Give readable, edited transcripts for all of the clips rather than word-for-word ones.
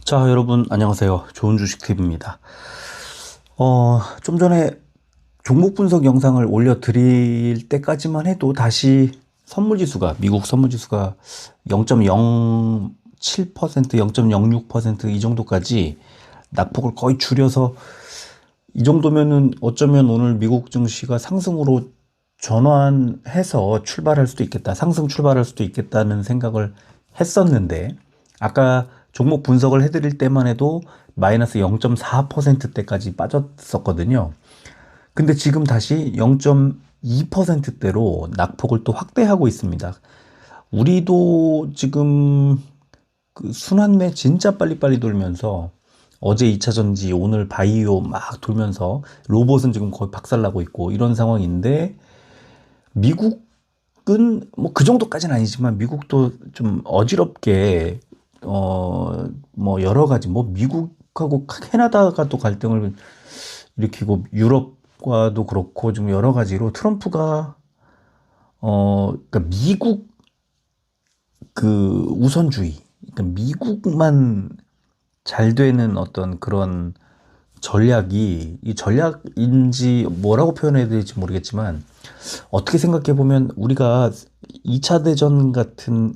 자, 여러분, 안녕하세요. 좋은 주식 팁입니다. 좀 전에 종목 분석 영상을 올려드릴 때까지만 해도 다시 미국 선물지수가 0.07%, 0.06%이 정도까지 낙폭을 거의 줄여서 이 정도면은 어쩌면 오늘 미국 증시가 상승으로 전환해서 출발할 수도 있겠다. 상승 출발할 수도 있겠다는 생각을 했었는데, 아까 종목 분석을 해드릴 때만 해도 마이너스 0.4%대까지 빠졌었거든요. 근데 지금 다시 0.2%대로 낙폭을 또 확대하고 있습니다. 우리도 지금 그 순환매 진짜 빨리빨리 돌면서 어제 2차전지, 오늘 바이오 막 돌면서 로봇은 지금 거의 박살나고 있고 이런 상황인데, 미국은 뭐 그 정도까지는 아니지만 미국도 좀 어지럽게 뭐 여러 가지 뭐 미국하고 캐나다가 또 갈등을 일으키고 유럽과도 그렇고 좀 여러 가지로 트럼프가 그러니까 미국 그 우선주의, 그러니까 미국만 잘 되는 어떤 그런 전략이, 이 전략인지 뭐라고 표현해야 될지 모르겠지만, 어떻게 생각해 보면 우리가 2차 대전 같은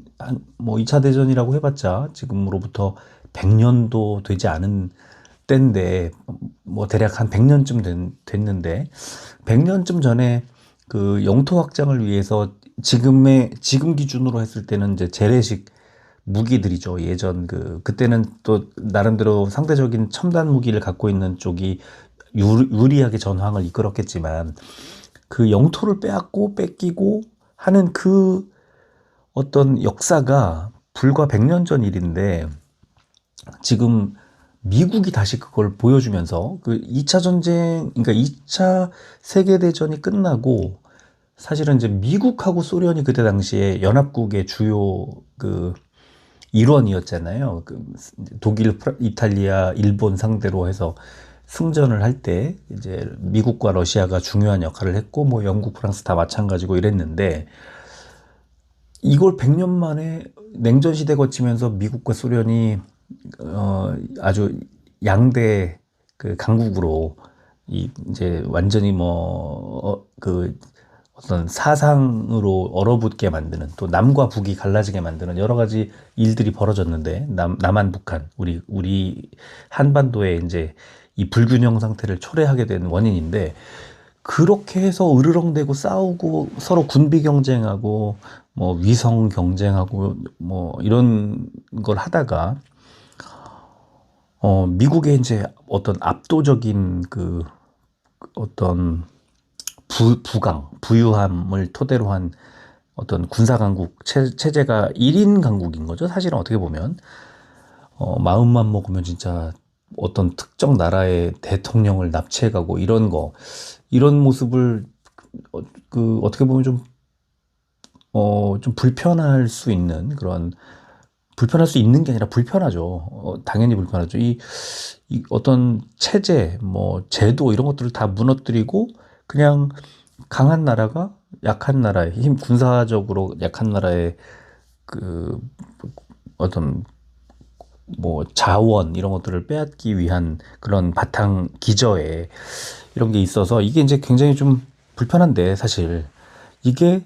뭐 2차 대전이라고 해봤자 지금으로부터 100년도 되지 않은 때인데, 뭐 대략 한 100년쯤 됐는데 100년쯤 전에 그 영토 확장을 위해서 지금 기준으로 했을 때는 이제 재래식 무기들이죠. 예전 그때는 또 나름대로 상대적인 첨단 무기를 갖고 있는 쪽이 유리하게 전황을 이끌었겠지만, 그 영토를 빼앗고 뺏기고 하는 그 어떤 역사가 불과 100년 전 일인데, 지금 미국이 다시 그걸 보여주면서 그 2차 전쟁, 그러니까 2차 세계대전이 끝나고 사실은 이제 미국하고 소련이 그때 당시에 연합국의 주요 그 일원이었잖아요. 독일, 이탈리아, 일본 상대로 해서 승전을 할 때 이제 미국과 러시아가 중요한 역할을 했고, 뭐 영국, 프랑스 다 마찬가지고 이랬는데, 이걸 100년 만에 냉전 시대 거치면서 미국과 소련이 아주 양대 그 강국으로 이제 완전히 그 어떤 사상으로 얼어붙게 만드는, 또 남과 북이 갈라지게 만드는 여러 가지 일들이 벌어졌는데, 남한, 북한, 우리 한반도에 이제 이 불균형 상태를 초래하게 된 원인인데, 그렇게 해서 으르렁대고 싸우고 서로 군비 경쟁하고 뭐 위성 경쟁하고 뭐 이런 걸 하다가 미국의 이제 어떤 압도적인 그 어떤 부유함을 토대로 한 어떤 군사강국 체제가 1인 강국인 거죠. 사실은 어떻게 보면 마음만 먹으면 진짜 어떤 특정 나라의 대통령을 납치해가고 이런 모습을 어떻게 보면 좀 불편할 수 있는 게 아니라 불편하죠. 당연히 불편하죠. 이 어떤 체제, 뭐 제도 이런 것들을 다 무너뜨리고 그냥 강한 나라가 약한 나라의 군사적으로 약한 나라의 그 어떤 뭐 자원 이런 것들을 빼앗기 위한 그런 바탕 기저에 이런 게 있어서, 이게 이제 굉장히 좀 불편한데, 사실 이게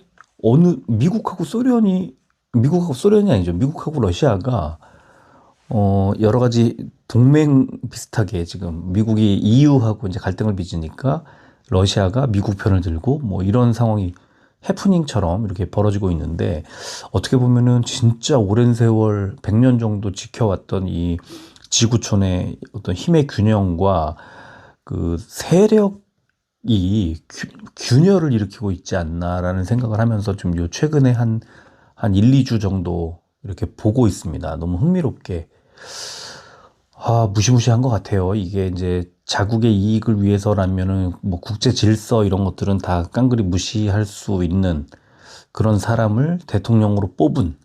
미국하고 소련이 아니죠. 미국하고 러시아가 여러 가지 동맹 비슷하게 지금 미국이 EU하고 이제 갈등을 빚으니까 러시아가 미국 편을 들고 뭐 이런 상황이 해프닝처럼 이렇게 벌어지고 있는데, 어떻게 보면은 진짜 오랜 세월 100년 정도 지켜왔던 이 지구촌의 어떤 힘의 균형과 그 세력이 균열을 일으키고 있지 않나라는 생각을 하면서 좀 요 최근에 한 1, 2주 정도 이렇게 보고 있습니다. 너무 흥미롭게. 무시무시한 것 같아요. 이게 이제 자국의 이익을 위해서라면은 뭐 국제 질서 이런 것들은 다 깡그리 무시할 수 있는 그런 사람을 대통령으로 뽑은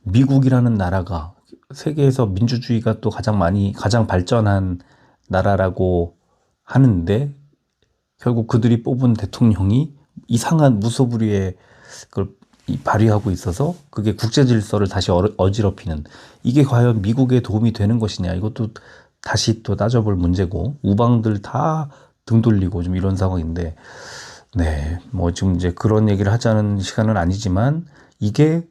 미국이라는 나라가, 세계에서 민주주의가 또 가장 발전한 나라라고 하는데, 결국 그들이 뽑은 대통령이 이상한 무소불위의 그걸 발휘하고 있어서 그게 국제 질서를 다시 어지럽히는, 이게 과연 미국에 도움이 되는 것이냐, 이것도 다시 또 따져볼 문제고, 우방들 다 등 돌리고 좀 이런 상황인데, 네, 뭐 지금 이제 그런 얘기를 하자는 시간은 아니지만, 이게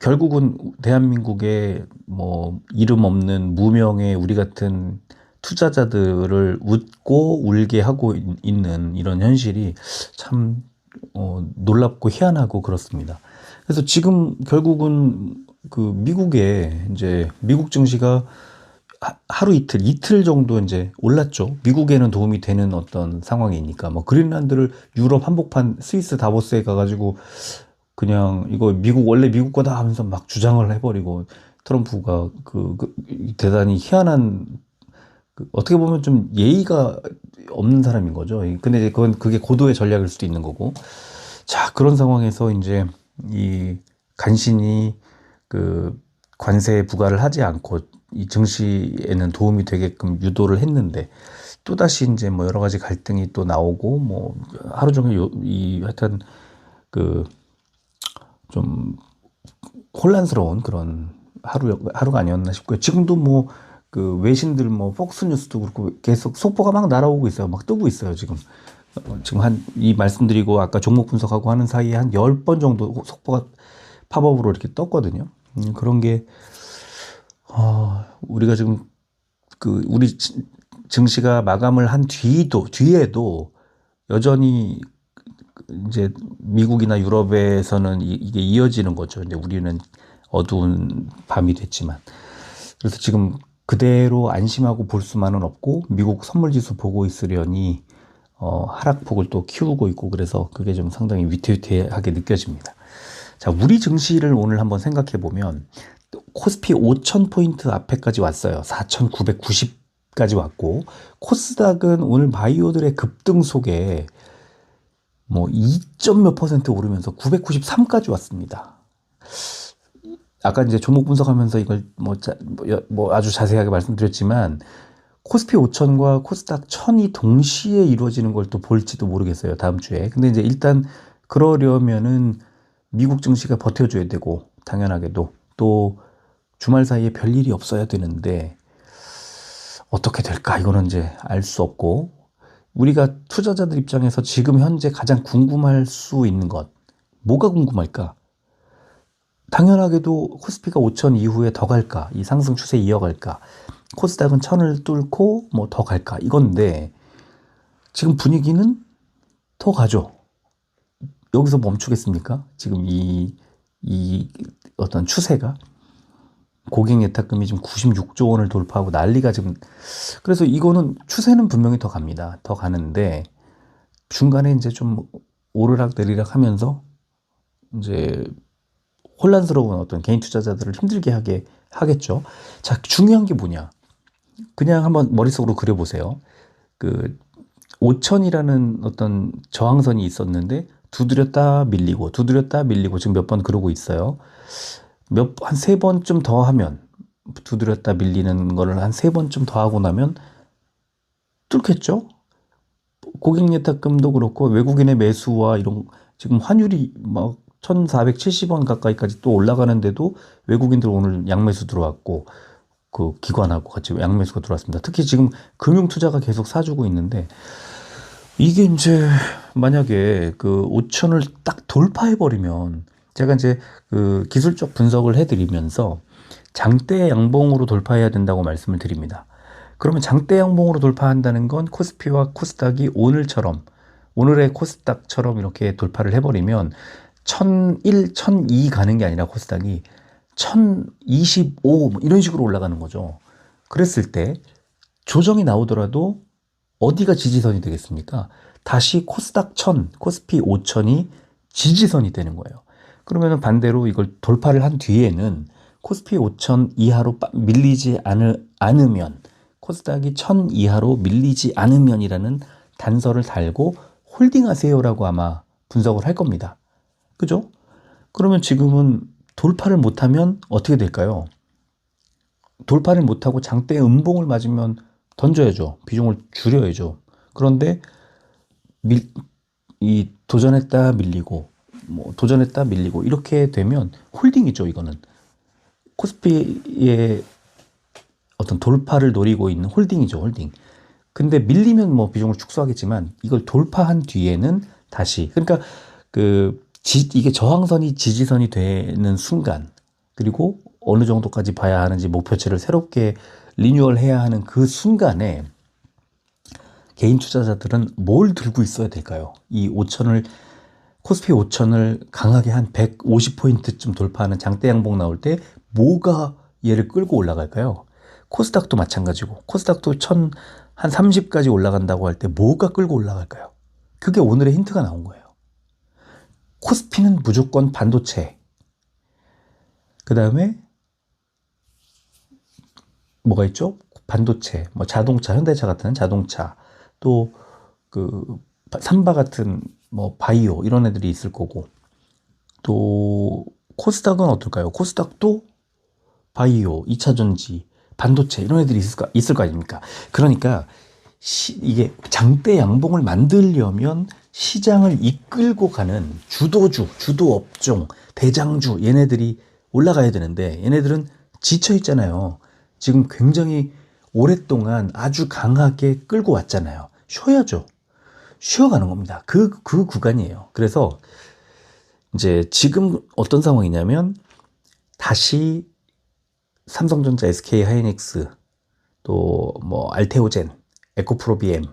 결국은 대한민국의 뭐 이름 없는 무명의 우리 같은 투자자들을 웃고 울게 하고 있는 이런 현실이 참 놀랍고 희한하고 그렇습니다. 그래서 지금 결국은 미국에 이제 미국 증시가 하루 이틀 정도 이제 올랐죠. 미국에는 도움이 되는 어떤 상황이니까. 뭐 그린란드를 유럽 한복판 스위스 다보스에 가가지고 그냥 이거 원래 미국 거다 하면서 막 주장을 해버리고, 트럼프가 대단히 희한한, 어떻게 보면 좀 예의가 없는 사람인 거죠. 근데 이제 그게 고도의 전략일 수도 있는 거고. 자, 그런 상황에서 이제 이 간신히 관세 부과를 하지 않고 이 증시에는 도움이 되게끔 유도를 했는데, 또다시 이제 뭐 여러 가지 갈등이 또 나오고, 뭐 하루 종일 하여튼 좀 혼란스러운 그런 하루가 아니었나 싶고요. 지금도 뭐 외신들 뭐 폭스뉴스도 그렇고 계속 속보가 막 날아오고 있어요. 막 뜨고 있어요, 지금. 지금 이 말씀드리고 아까 종목 분석하고 하는 사이에 한 10번 정도 속보가 팝업으로 이렇게 떴거든요. 그런 게, 우리가 지금 우리 증시가 마감을 한 뒤에도 여전히 이제 미국이나 유럽에서는 이게 이어지는 거죠. 이제 우리는 어두운 밤이 됐지만. 그래서 지금 그대로 안심하고 볼 수만은 없고, 미국 선물지수 보고 있으려니 하락폭을 또 키우고 있고, 그래서 그게 좀 상당히 위태위태하게 느껴집니다. 자, 우리 증시를 오늘 한번 생각해 보면, 코스피 5,000포인트 앞에까지 왔어요. 4,990까지 왔고, 코스닥은 오늘 바이오들의 급등 속에 뭐 2점 몇 퍼센트 오르면서 993까지 왔습니다. 아까 이제 종목 분석하면서 이걸 뭐 아주 자세하게 말씀드렸지만, 코스피 5천과 코스닥 1000이 동시에 이루어지는 걸 또 볼지도 모르겠어요, 다음 주에. 근데 이제 일단 그러려면은 미국 증시가 버텨줘야 되고, 당연하게도 또 주말 사이에 별일이 없어야 되는데, 어떻게 될까? 이거는 이제 알 수 없고, 우리가 투자자들 입장에서 지금 현재 가장 궁금할 수 있는 것, 뭐가 궁금할까? 당연하게도 코스피가 5천 이후에 더 갈까? 이 상승 추세 이어갈까? 코스닥은 1000을 뚫고 뭐 더 갈까? 이건데, 지금 분위기는 더 가죠. 여기서 멈추겠습니까? 지금 이 어떤 추세가. 고객 예탁금이 지금 96조 원을 돌파하고 난리가 지금. 그래서 이거는 추세는 분명히 더 갑니다. 더 가는데, 중간에 이제 좀 오르락 내리락 하면서 이제 혼란스러운 어떤 개인 투자자들을 힘들게 하겠죠. 자, 중요한 게 뭐냐? 그냥 한번 머릿속으로 그려보세요. 5천이라는 어떤 저항선이 있었는데, 두드렸다 밀리고 지금 몇 번 그러고 있어요. 한 3번쯤 더 하면, 두드렸다 밀리는 거를 한 3번쯤 더 하고 나면 뚫겠죠? 고객 예탁금도 그렇고, 외국인의 매수와 지금 환율이 막 1,470원 가까이까지 또 올라가는데도 외국인들 오늘 양매수 들어왔고, 기관하고 같이 양매수가 들어왔습니다. 특히 지금 금융투자가 계속 사주고 있는데, 이게 이제 만약에 5천을 딱 돌파해버리면, 제가 이제 기술적 분석을 해드리면서 장대 양봉으로 돌파해야 된다고 말씀을 드립니다. 그러면 장대 양봉으로 돌파한다는 건 코스피와 코스닥이 오늘의 코스닥처럼 이렇게 돌파를 해버리면 1001, 1002 가는 게 아니라 코스닥이 1025 이런 식으로 올라가는 거죠. 그랬을 때 조정이 나오더라도 어디가 지지선이 되겠습니까? 다시 코스닥 1000, 코스피 5000이 지지선이 되는 거예요. 그러면 반대로 이걸 돌파를 한 뒤에는 코스피 5000 이하로 밀리지 않으면, 코스닥이 1000 이하로 밀리지 않으면이라는 단서를 달고 홀딩하세요라고 아마 분석을 할 겁니다. 그죠? 그러면 지금은 돌파를 못하면 어떻게 될까요? 돌파를 못하고 장대 음봉을 맞으면 던져야죠. 비중을 줄여야죠. 그런데 도전했다 밀리고, 뭐 도전했다 밀리고 이렇게 되면 홀딩이죠. 이거는 코스피의 어떤 돌파를 노리고 있는 홀딩이죠. 홀딩. 근데 밀리면 뭐 비중을 축소하겠지만 이걸 돌파한 뒤에는 다시 그러니까 이게 저항선이 지지선이 되는 순간 그리고 어느 정도까지 봐야 하는지 목표치를 새롭게 리뉴얼해야 하는 그 순간에 개인 투자자들은 뭘 들고 있어야 될까요? 이 5천을 코스피 5천을 강하게 한 150포인트쯤 돌파하는 장대 양봉 나올 때 뭐가 얘를 끌고 올라갈까요? 코스닥도 마찬가지고 코스닥도 한 30까지 올라간다고 할 때 뭐가 끌고 올라갈까요? 그게 오늘의 힌트가 나온 거예요. 코스피는 무조건 반도체, 그 다음에 뭐가 있죠? 반도체, 뭐 자동차, 현대차 같은 자동차, 또 삼바 같은 뭐 바이오 이런 애들이 있을 거고, 또 코스닥은 어떨까요? 코스닥도 바이오, 2차전지, 반도체 이런 애들이 있을 거 아닙니까? 그러니까 이게 장대 양봉을 만들려면 시장을 이끌고 가는 주도주, 주도업종, 대장주 얘네들이 올라가야 되는데 얘네들은 지쳐 있잖아요. 지금 굉장히 오랫동안 아주 강하게 끌고 왔잖아요. 쉬어야죠. 쉬어가는 겁니다. 그 구간이에요. 그래서 이제 지금 어떤 상황이냐면 다시 삼성전자, SK 하이닉스, 또 뭐 알테오젠, 에코프로비엠,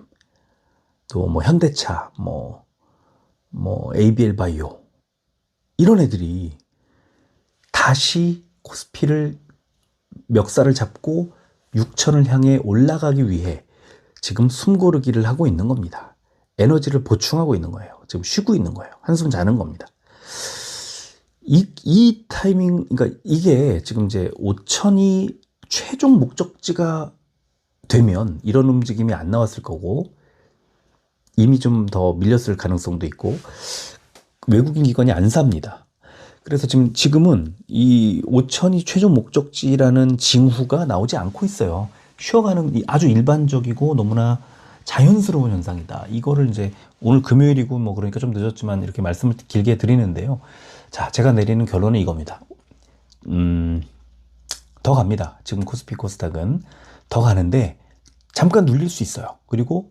또 뭐 현대차, 뭐 ABL 바이오 이런 애들이 다시 코스피를 멱살을 잡고 6천을 향해 올라가기 위해 지금 숨고르기를 하고 있는 겁니다. 에너지를 보충하고 있는 거예요. 지금 쉬고 있는 거예요. 한숨 자는 겁니다. 이 타이밍, 그러니까 이게 지금 이제 5천이 최종 목적지가 되면 이런 움직임이 안 나왔을 거고 이미 좀 더 밀렸을 가능성도 있고 외국인 기관이 안 삽니다. 그래서 지금은 이 5천이 최종 목적지라는 징후가 나오지 않고 있어요. 쉬어가는 아주 일반적이고 너무나 자연스러운 현상이다. 이거를 이제 오늘 금요일이고 뭐 그러니까 좀 늦었지만 이렇게 말씀을 길게 드리는데요. 자, 제가 내리는 결론은 이겁니다. 더 갑니다. 지금 코스피 코스닥은 더 가는데 잠깐 눌릴 수 있어요. 그리고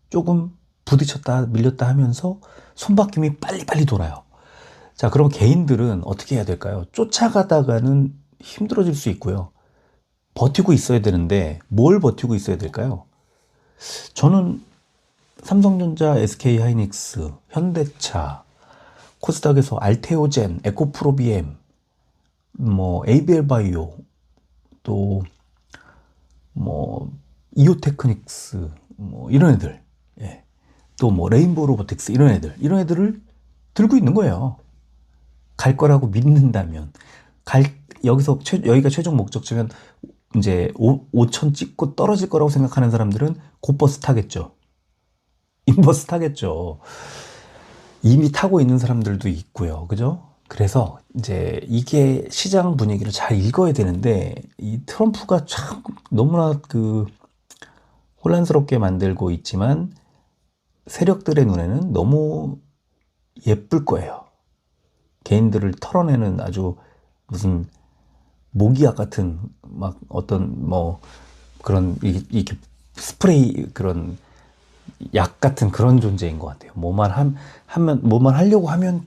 조금 부딪혔다 밀렸다 하면서 손바뀜이 빨리빨리 돌아요. 자, 그럼 개인들은 어떻게 해야 될까요? 쫓아가다가는 힘들어질 수 있고요. 버티고 있어야 되는데 뭘 버티고 있어야 될까요? 저는 삼성전자, SK 하이닉스, 현대차, 코스닥에서 알테오젠, 에코프로비엠, 뭐 ABL 바이오, 또 뭐 이오테크닉스, 뭐 이런 애들, 예. 또 뭐 레인보우 로보틱스 이런 애들을 들고 있는 거예요. 갈 거라고 믿는다면 여기가 최종 목적지면 이제 5천 찍고 떨어질 거라고 생각하는 사람들은 곧버스 타겠죠. 인버스 타겠죠. 이미 타고 있는 사람들도 있고요. 그죠? 그래서 이제 이게 시장 분위기를 잘 읽어야 되는데 이 트럼프가 참 너무나 혼란스럽게 만들고 있지만 세력들의 눈에는 너무 예쁠 거예요. 개인들을 털어내는 아주 무슨 모기약 같은 막 어떤 뭐 그런 이렇게 스프레이 그런 약 같은 그런 존재인 것 같아요. 뭐만 하려고 하면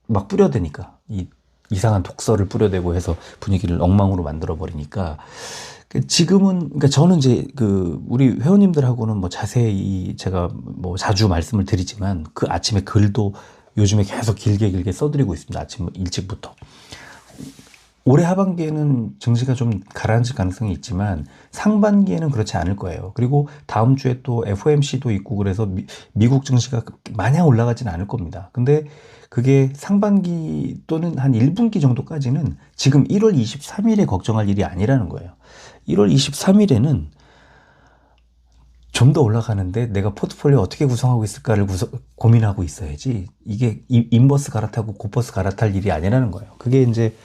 막 뿌려대니까 이상한 독서를 뿌려대고 해서 분위기를 엉망으로 만들어 버리니까 지금은 그러니까 저는 이제 우리 회원님들하고는 뭐 자세히 제가 뭐 자주 말씀을 드리지만 그 아침에 글도 요즘에 계속 길게 써드리고 있습니다. 아침 일찍부터. 올해 하반기에는 증시가 좀 가라앉을 가능성이 있지만 상반기에는 그렇지 않을 거예요. 그리고 다음 주에 또 FOMC도 있고 그래서 미국 증시가 마냥 올라가지는 않을 겁니다. 근데 그게 상반기 또는 한 1분기 정도까지는 지금 1월 23일에 걱정할 일이 아니라는 거예요. 1월 23일에는 좀 더 올라가는데 내가 포트폴리오 어떻게 구성하고 있을까를 고민하고 있어야지 이게 인버스 갈아타고 곧버스 갈아탈 일이 아니라는 거예요. 그게 이제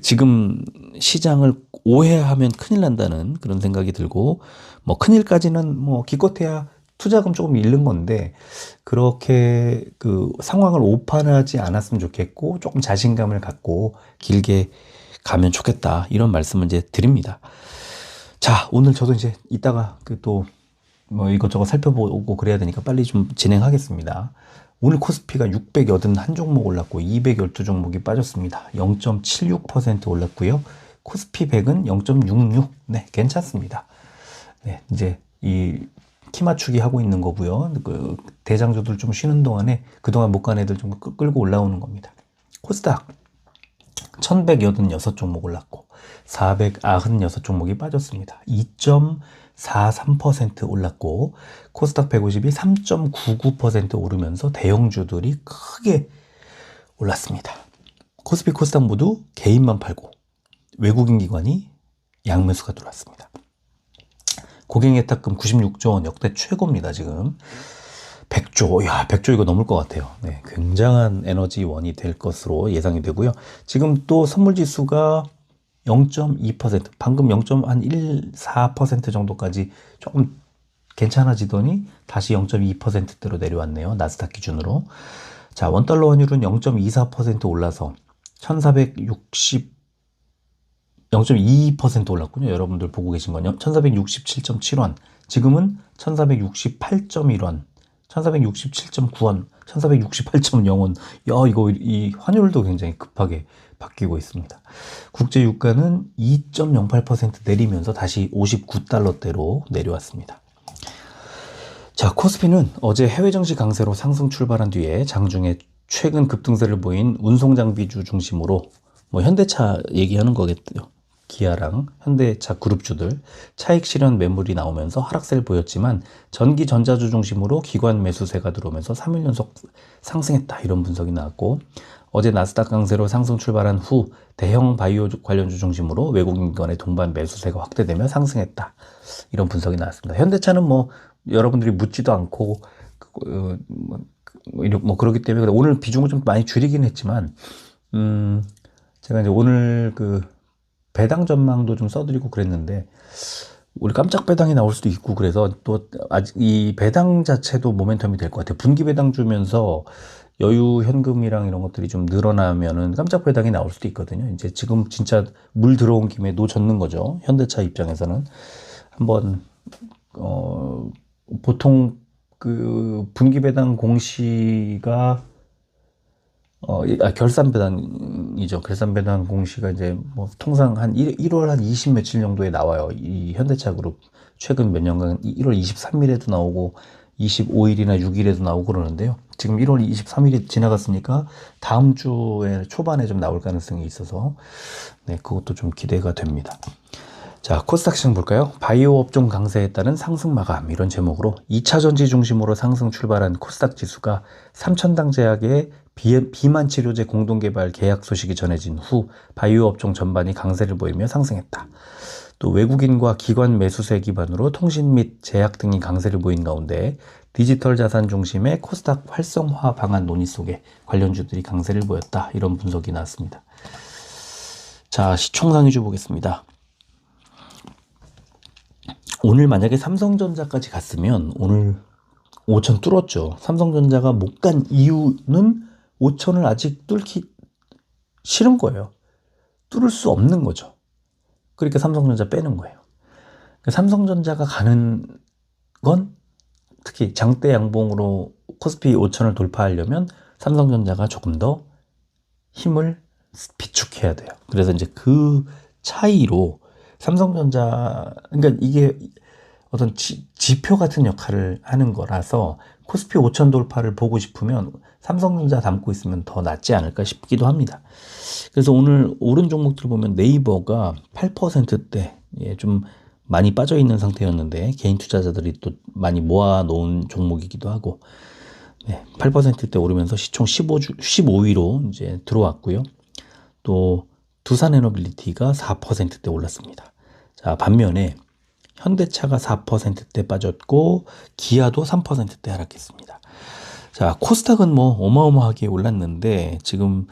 지금 시장을 오해하면 큰일 난다는 그런 생각이 들고 뭐 큰일까지는 뭐 기껏해야 투자금 조금 잃는 건데 그렇게 그 상황을 오판하지 않았으면 좋겠고 조금 자신감을 갖고 길게 가면 좋겠다 이런 말씀을 이제 드립니다. 자, 오늘 저도 이제 이따가 그 또 뭐 이것저것 살펴보고 그래야 되니까 빨리 좀 진행하겠습니다. 오늘 코스피가 681종목 올랐고 212종목이 빠졌습니다. 0.76% 올랐고요. 코스피 100은 0.66. 네, 괜찮습니다. 네, 이제 이 키 맞추기 하고 있는 거고요. 그 대장주들 좀 쉬는 동안에 그동안 못 간 애들 좀 끌고 올라오는 겁니다. 코스닥 1186종목 올랐고 496종목이 빠졌습니다. 2.43% 올랐고 코스닥 150이 3.99% 오르면서 대형주들이 크게 올랐습니다. 코스피 코스닥 모두 개인만 팔고 외국인 기관이 양매수가 들어왔습니다. 고객예탁금 96조 원 역대 최고입니다. 지금 100조, 야 100조 이거 넘을 것 같아요. 네, 굉장한 에너지원이 될 것으로 예상이 되고요. 지금 또 선물지수가 0.2%, 방금 0.14% 정도까지 조금 괜찮아지더니 다시 0.2%대로 내려왔네요. 나스닥 기준으로. 자, 원달러 환율은 0.24% 올라서 0.22% 올랐군요. 여러분들 보고 계신 건요. 1467.7원. 지금은 1468.1원. 1467.9원, 1468.0원. 야, 이거 이 환율도 굉장히 급하게 바뀌고 있습니다. 국제 유가는 2.08% 내리면서 다시 59달러대로 내려왔습니다. 자, 코스피는 어제 해외 정시 강세로 상승 출발한 뒤에 장중에 최근 급등세를 보인 운송장비주 중심으로 뭐 현대차 얘기하는 거겠죠. 기아랑 현대차 그룹주들 차익 실현 매물이 나오면서 하락세를 보였지만 전기 전자주 중심으로 기관 매수세가 들어오면서 3일 연속 상승했다 이런 분석이 나왔고 어제 나스닥 강세로 상승 출발한 후 대형 바이오 관련주 중심으로 외국인 기관의 동반 매수세가 확대되며 상승했다 이런 분석이 나왔습니다. 현대차는 뭐 여러분들이 묻지도 않고 뭐 그렇기 때문에 오늘 비중을 좀 많이 줄이긴 했지만 제가 이제 오늘 그 배당 전망도 좀 써드리고 그랬는데 우리 깜짝 배당이 나올 수도 있고 그래서 또 아직 이 배당 자체도 모멘텀이 될 것 같아요. 분기 배당 주면서 여유 현금이랑 이런 것들이 좀 늘어나면은 깜짝 배당이 나올 수도 있거든요. 이제 지금 진짜 물 들어온 김에 놓젓는 거죠. 현대차 입장에서는 한번 보통 그 분기 배당 공시가 결산 배당이죠. 결산 배당 공시가 이제 뭐 통상 한 1월 한 20 며칠 정도에 나와요. 이 현대차 그룹 최근 몇 년간 1월 23일에도 나오고 25일이나 6일에도 나오고 그러는데요. 지금 1월 23일이 지나갔으니까 다음 주에 초반에 좀 나올 가능성이 있어서 네, 그것도 좀 기대가 됩니다. 자, 코스닥 시장 볼까요? 바이오 업종 강세에 따른 상승 마감 이런 제목으로 2차 전지 중심으로 상승 출발한 코스닥 지수가 삼천당 제약의 비만 치료제 공동개발 계약 소식이 전해진 후 바이오 업종 전반이 강세를 보이며 상승했다. 또 외국인과 기관 매수세 기반으로 통신 및 제약 등이 강세를 보인 가운데 디지털 자산 중심의 코스닥 활성화 방안 논의 속에 관련주들이 강세를 보였다. 이런 분석이 나왔습니다. 자, 시총상위주 보겠습니다. 오늘 만약에 삼성전자까지 갔으면 오늘 5천 뚫었죠. 삼성전자가 못 간 이유는 5천을 아직 뚫기 싫은 거예요. 뚫을 수 없는 거죠. 그러니까 삼성전자 빼는 거예요. 그러니까 삼성전자가 가는 건 특히 장대 양봉으로 코스피 5천을 돌파하려면 삼성전자가 조금 더 힘을 비축해야 돼요. 그래서 이제 그 차이로 삼성전자, 그러니까 이게 어떤 지표 같은 역할을 하는 거라서 코스피 5천 돌파를 보고 싶으면 삼성전자 담고 있으면 더 낫지 않을까 싶기도 합니다. 그래서 오늘 오른 종목들 보면 네이버가 8%대 좀 많이 빠져 있는 상태였는데 개인 투자자들이 또 많이 모아놓은 종목이기도 하고 8%대 오르면서 시총 15위로 이제 들어왔고요. 또 두산에너빌리티가 4%대 올랐습니다. 자, 반면에 현대차가 4%대 빠졌고 기아도 3%대 하락했습니다. 자, 코스닥은 뭐 어마어마하게 올랐는데 지금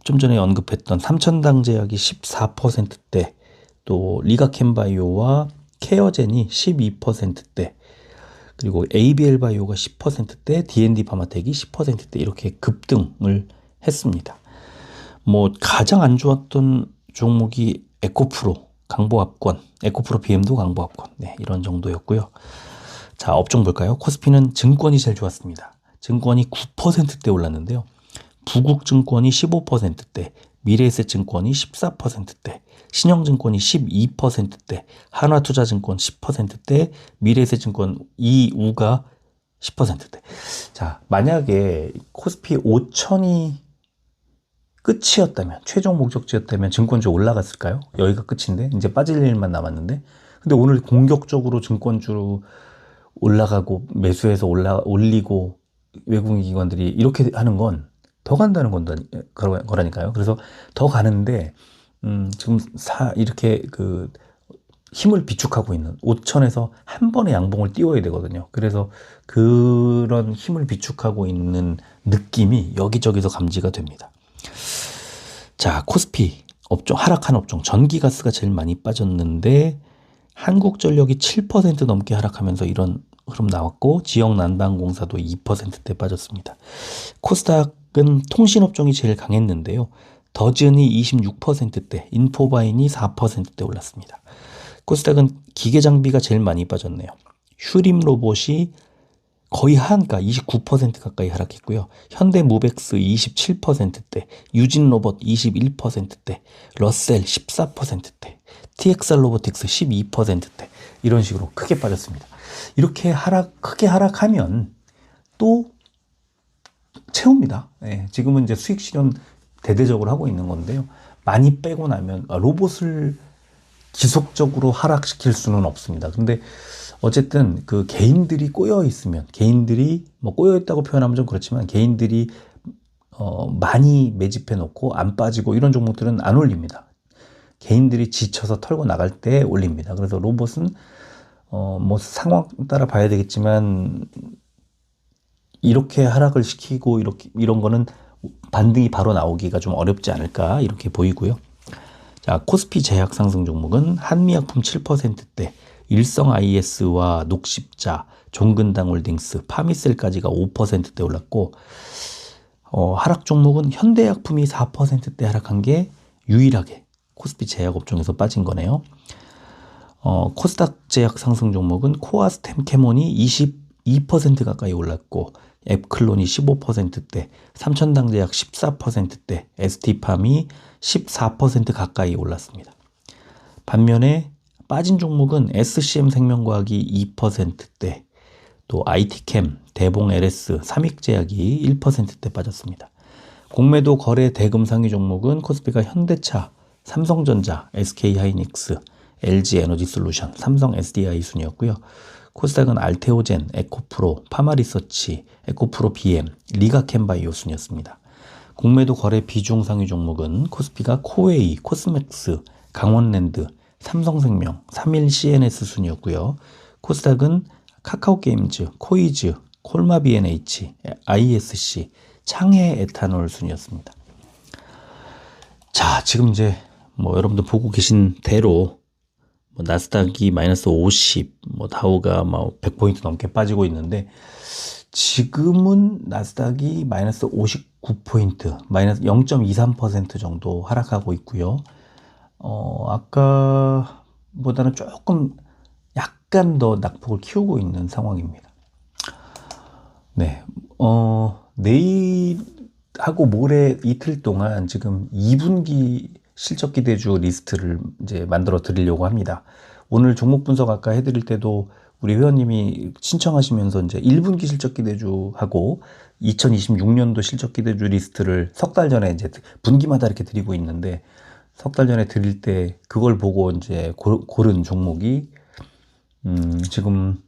좀 전에 언급했던 삼천당 제약이 14%대, 또 리가켄바이오와 케어젠이 12%대, 그리고 ABL 바이오가 10%대, D&D 파마텍이 10%대 이렇게 급등을 했습니다. 뭐 가장 안 좋았던 종목이 에코프로 강보합권, 에코프로 BM도 강보합권, 네, 이런 정도였고요. 자, 업종 볼까요? 코스피는 증권이 제일 좋았습니다. 증권이 9%대 올랐는데요. 부국증권이 15%대, 미래에셋증권이 14%대, 신영증권이 12%대, 한화투자증권 10%대, 미래에셋증권 이우가 10%대. 자, 만약에 코스피 5천이 끝이었다면, 최종 목적지였다면 증권주 올라갔을까요? 여기가 끝인데 이제 빠질 일만 남았는데, 근데 오늘 공격적으로 증권주 올라가고 매수해서 올리고 외국인 기관들이 이렇게 하는 건 더 간다는 거라니까요. 그래서 더 가는데 지금 이렇게 그 힘을 비축하고 있는 5천에서 한 번에 양봉을 띄워야 되거든요. 그래서 그런 힘을 비축하고 있는 느낌이 여기저기서 감지가 됩니다. 자, 코스피 업종, 하락한 업종, 전기가스가 제일 많이 빠졌는데 한국전력이 7% 넘게 하락하면서 이런 흐름 나왔고, 지역난방공사도 2%대 빠졌습니다. 코스닥은 통신업종이 제일 강했는데요. 더즌이 26%대, 인포바인이 4%대 올랐습니다. 코스닥은 기계장비가 제일 많이 빠졌네요. 휴림로봇이 거의 하한가 29% 가까이 하락했고요. 현대무벡스 27%대, 유진로봇 21%대, 러셀 14%대, TXR로보틱스 12%대 이런 식으로 크게 빠졌습니다. 이렇게 크게 하락하면 또 채웁니다. 네, 지금은 이제 수익 실현 대대적으로 하고 있는 건데요. 많이 빼고 나면 로봇을 지속적으로 하락시킬 수는 없습니다. 근데 어쨌든 그 개인들이 꼬여 있으면, 개인들이 뭐 꼬여 있다고 표현하면 좀 그렇지만 개인들이 많이 매집해 놓고 안 빠지고 이런 종목들은 안 올립니다. 개인들이 지쳐서 털고 나갈 때 올립니다. 그래서 로봇은 뭐 상황 따라 봐야 되겠지만 이렇게 하락을 시키고 이런 거는 반등이 바로 나오기가 좀 어렵지 않을까 이렇게 보이고요. 자, 코스피 제약 상승 종목은 한미약품 7%대, 일성IS와 녹십자, 종근당홀딩스, 파미셀까지가 5%대 올랐고, 하락 종목은 현대약품이 4%대 하락한 게 유일하게 코스피 제약 업종에서 빠진 거네요. 코스닥 제약 상승 종목은 코아스템 캐몬이 22% 가까이 올랐고, 앱클론이 15%대, 삼천당제약 14%대, ST팜이 14% 가까이 올랐습니다. 반면에 빠진 종목은 SCM생명과학이 2%대, 또 IT캠, 대봉LS, 삼익제약이 1%대 빠졌습니다. 공매도 거래 대금 상위 종목은 코스피가 현대차, 삼성전자, SK하이닉스, LG에너지솔루션, 삼성 SDI 순이었고요. 코스닥은 알테오젠, 에코프로, 파마리서치, 에코프로 BM, 리가캠바이오 순이었습니다. 공매도 거래 비중 상위 종목은 코스피가 코웨이, 코스맥스, 강원랜드, 삼성생명, 3일 CNS 순이었고요. 코스닥은 카카오게임즈, 코이즈, 콜마비NH, ISC, 창해 에탄올 순이었습니다. 자, 지금 이제 뭐 여러분들 보고 계신 대로 뭐 나스닥이 마이너스 50, 뭐 다우가 뭐 100포인트 넘게 빠지고 있는데 지금은 나스닥이 마이너스 59포인트, 마이너스 0.23% 정도 하락하고 있고요. 아까보다는 조금 약간 더 낙폭을 키우고 있는 상황입니다. 네, 내일하고 모레 이틀 동안 지금 2분기 실적 기대주 리스트를 이제 만들어 드리려고 합니다. 오늘 종목 분석 아까 해드릴 때도 우리 회원님이 신청하시면서 이제 1분기 실적 기대주하고 2026년도 실적 기대주 리스트를 석 달 전에 이제 분기마다 이렇게 드리고 있는데 석 달 전에 드릴 때 그걸 보고 이제 고른 종목이 지금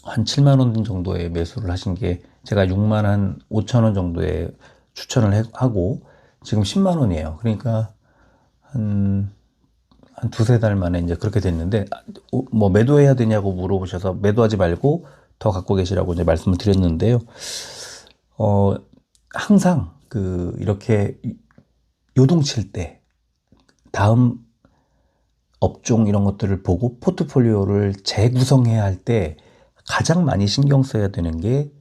한 7만 원 정도의 매수를 하신 게 제가 6만 한 5천 원 정도에 추천을 하고 지금 10만 원이에요. 그러니까 한 두세 달 만에 이제 그렇게 됐는데 뭐 매도해야 되냐고 물어보셔서 매도하지 말고 더 갖고 계시라고 이제 말씀을 드렸는데요. 항상 이렇게 요동칠 때 다음 업종 이런 것들을 보고 포트폴리오를 재구성해야 할 때 가장 많이 신경 써야 되는 게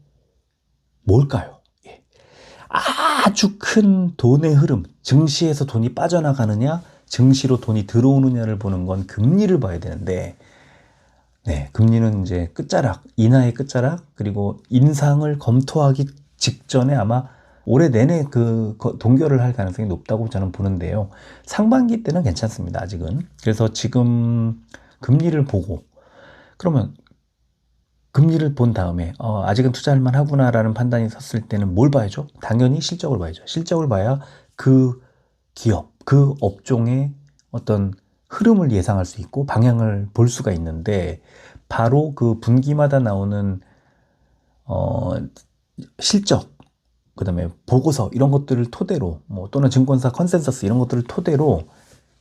뭘까요? 예. 아주 큰 돈의 흐름, 증시에서 돈이 빠져나가느냐, 증시로 돈이 들어오느냐를 보는 건 금리를 봐야 되는데, 네, 금리는 이제 끝자락, 인하의 끝자락, 그리고 인상을 검토하기 직전에 아마 올해 내내 동결을 할 가능성이 높다고 저는 보는데요. 상반기 때는 괜찮습니다, 아직은. 그래서 지금 금리를 보고, 그러면 금리를 본 다음에, 아직은 투자할 만하구나라는 판단이 섰을 때는 뭘 봐야죠? 당연히 실적을 봐야죠. 실적을 봐야 그 기업, 그 업종의 어떤 흐름을 예상할 수 있고 방향을 볼 수가 있는데, 바로 그 분기마다 나오는 실적, 그 다음에 보고서 이런 것들을 토대로 또는 증권사 컨센서스 이런 것들을 토대로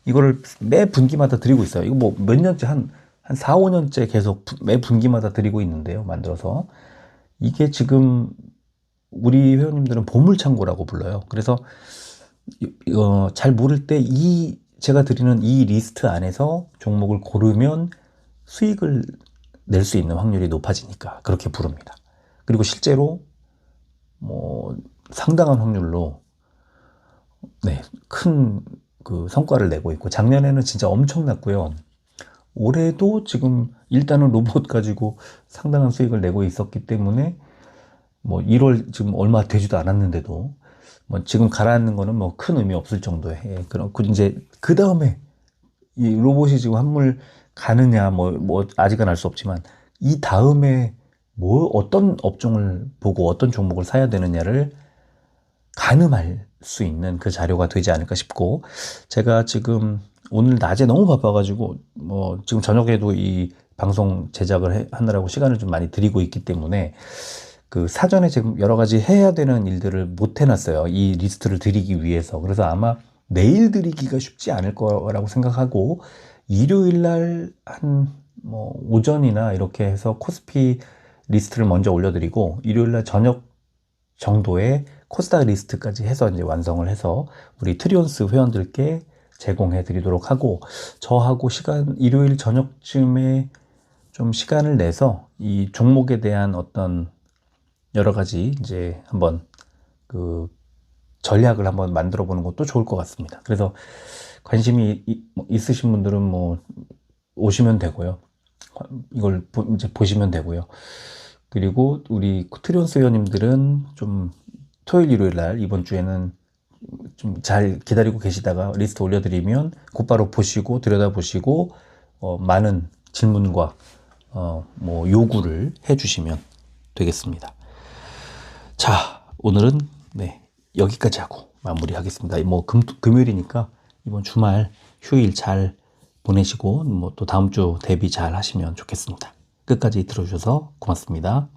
이거를 매 분기마다 드리고 있어요. 이거 뭐 몇 년째 한 4, 5년째 계속 매 분기마다 드리고 있는데요. 만들어서 이게 지금 우리 회원님들은 보물창고라고 불러요. 그래서 잘 모를 때 제가 드리는 이 리스트 안에서 종목을 고르면 수익을 낼 수 있는 확률이 높아지니까 그렇게 부릅니다. 그리고 실제로 상당한 확률로 큰 그 성과를 내고 있고, 작년에는 진짜 엄청났고요. 올해도 지금 일단은 로봇 가지고 상당한 수익을 내고 있었기 때문에 1월 지금 얼마 되지도 않았는데도 지금 가라앉는 거는 큰 의미 없을 정도의, 그런 이제 그 다음에 이 로봇이 지금 환물 가느냐 아직은 알 수 없지만 이 다음에 어떤 업종을 보고 어떤 종목을 사야 되느냐를 가늠할 수 있는 그 자료가 되지 않을까 싶고, 제가 지금 오늘 낮에 너무 바빠가지고 지금 저녁에도 이 방송 제작을 하느라고 시간을 좀 많이 들이고 있기 때문에 그 사전에 지금 여러 가지 해야 되는 일들을 못 해놨어요. 이 리스트를 드리기 위해서. 그래서 아마 내일 드리기가 쉽지 않을 거라고 생각하고, 일요일 날 한 오전이나 이렇게 해서 코스피 리스트를 먼저 올려드리고, 일요일 날 저녁 정도에 코스닥 리스트까지 해서 이제 완성을 해서 우리 트리온스 회원들께 제공해 드리도록 하고, 저하고 일요일 저녁쯤에 좀 시간을 내서 이 종목에 대한 어떤 여러 가지 이제 한번 그 전략을 한번 만들어 보는 것도 좋을 것 같습니다. 그래서 관심이 있으신 분들은 오시면 되고요. 이걸 이제 보시면 되고요. 그리고 우리 트리온스 회원님들은 좀 토요일, 일요일 날 이번 주에는 좀 잘 기다리고 계시다가 리스트 올려드리면 곧바로 보시고 들여다보시고 많은 질문과 요구를 해주시면 되겠습니다. 자, 오늘은 여기까지 하고 마무리하겠습니다. 금요일이니까 이번 주말 휴일 잘 보내시고 또 다음 주 대비 잘 하시면 좋겠습니다. 끝까지 들어주셔서 고맙습니다.